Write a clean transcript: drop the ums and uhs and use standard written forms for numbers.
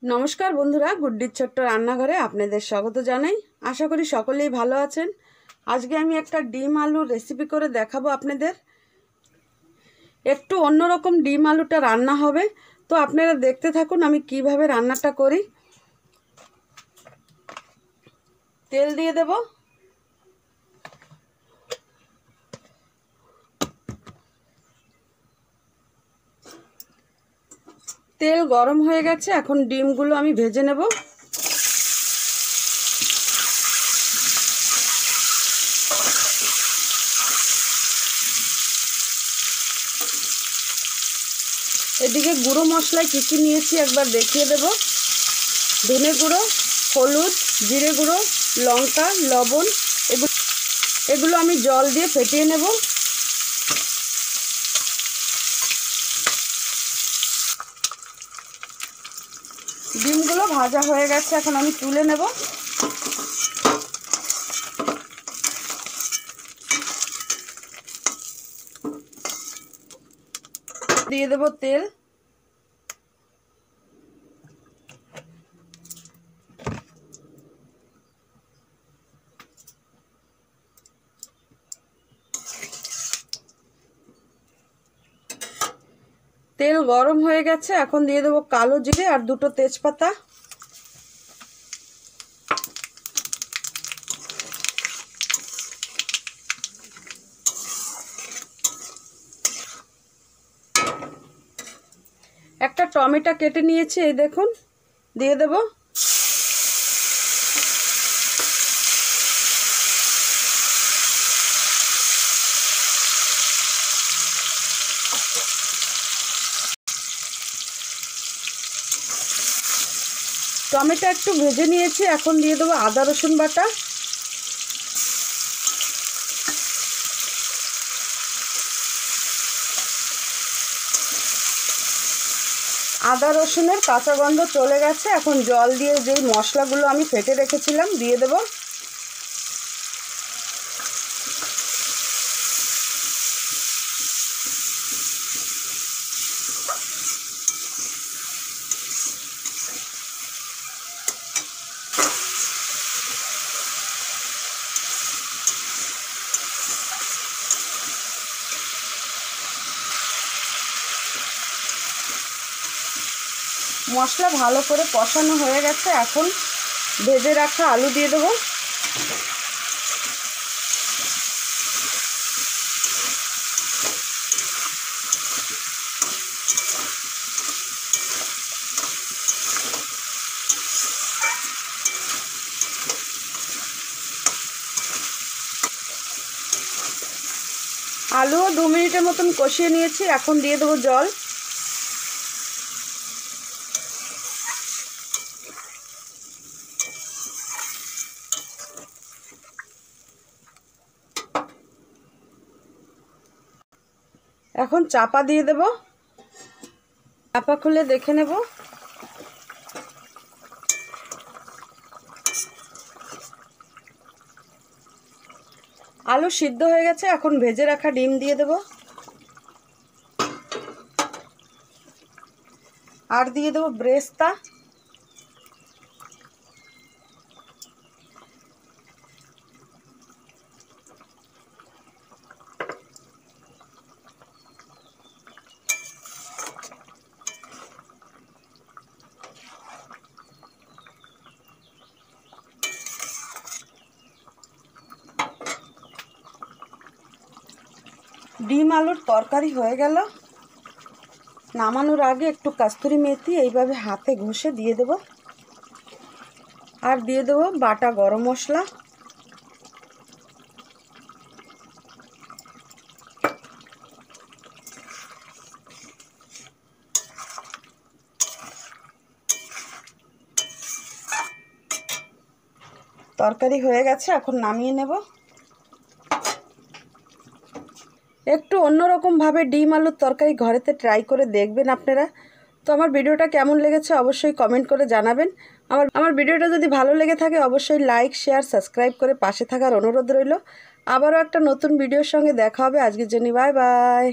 नमस्कार बंधुरा गुड्डिर छोट्ट रान्नाघरे आपनादेर स्वागत जानाई। आशा करी सकलेई भालो आछेन। आजके आमी एकटा डिम आलुर रेसिपि करे देखाबो आपनादेर। एकटू अन्यरकम डिम आलुटा रान्ना होबे, तो आपनारा देखते थाकुन आमी किभाबे रान्नाटा करी। तेल दिए देब। तेल गरम हो गेছে, এখন ডিমগুলো আমি ভেজে নেব। এদিকে গুঁড়ো মশলা কি কি নিয়েছি একবার দেখিয়ে দেব। ধনে গুঁড়ো, হলুদ, জিরে গুঁড়ো, লঙ্কা, লবণ, এগুলো আমি জল দিয়ে ফেটিয়ে নেব। ডিমগুলো ভাজা হয়ে গেছে, এখন আমি তুলে নেব। দিয়ে দেব তেল। তেল গরম হয়ে গেছে, এখন দিয়ে দেব কালো জিরে আর দুটো তেজপাতা। একটা টমেটো কেটে নিয়েছি, এই দেখুন, দিয়ে দেব। টমেটো একটু ভেজে নিয়েছি, এখন দিয়ে দেবো আদা রসুন বাটা। আদা রসুনের কাঁচা গন্ধ চলে গেছে, এখন জল দিয়ে যেই মশলাগুলো আমি ফেটে রেখেছিলাম দিয়ে দেব। মশলা ভালো করে কষানো হয়ে গেছে, এখন ভেজে রাখা আলু দিয়ে দেব। আলুও 2 মিনিটের মতন কষিয়ে নিয়েছি, এখন দিয়ে দেবো জল। এখন চাপা দিয়ে দেব। চাপা খুলে দেখে নেব। আলু সিদ্ধ হয়ে গেছে, এখন ভেজে রাখা ডিম দিয়ে দেব। আর দিয়ে দেব ব্রেস্তা। ডিম আলুর তরকারি হয়ে গেল। নামানোর আগে একটু কস্তুরি মেথি এইভাবে হাতে ঘষে দিয়ে দেব। আর দিয়ে দেব বাটা গরম মশলা। তরকারি হয়ে গেছে, এখন নামিয়ে নেব। একটু অন্যরকম ভাবে ডিম আলুর তরকারি ঘরেতে ট্রাই করে দেখবেন আপনারা। তো আমার ভিডিওটা কেমন লেগেছে অবশ্যই কমেন্ট করে জানাবেন। আমার ভিডিওটা যদি ভালো লেগে থাকে অবশ্যই লাইক, শেয়ার, সাবস্ক্রাইব করে পাশে থাকার অনুরোধ রইল। আবারও একটা নতুন ভিডিওর সঙ্গে দেখা হবে। আজকের জন্য বাই বাই।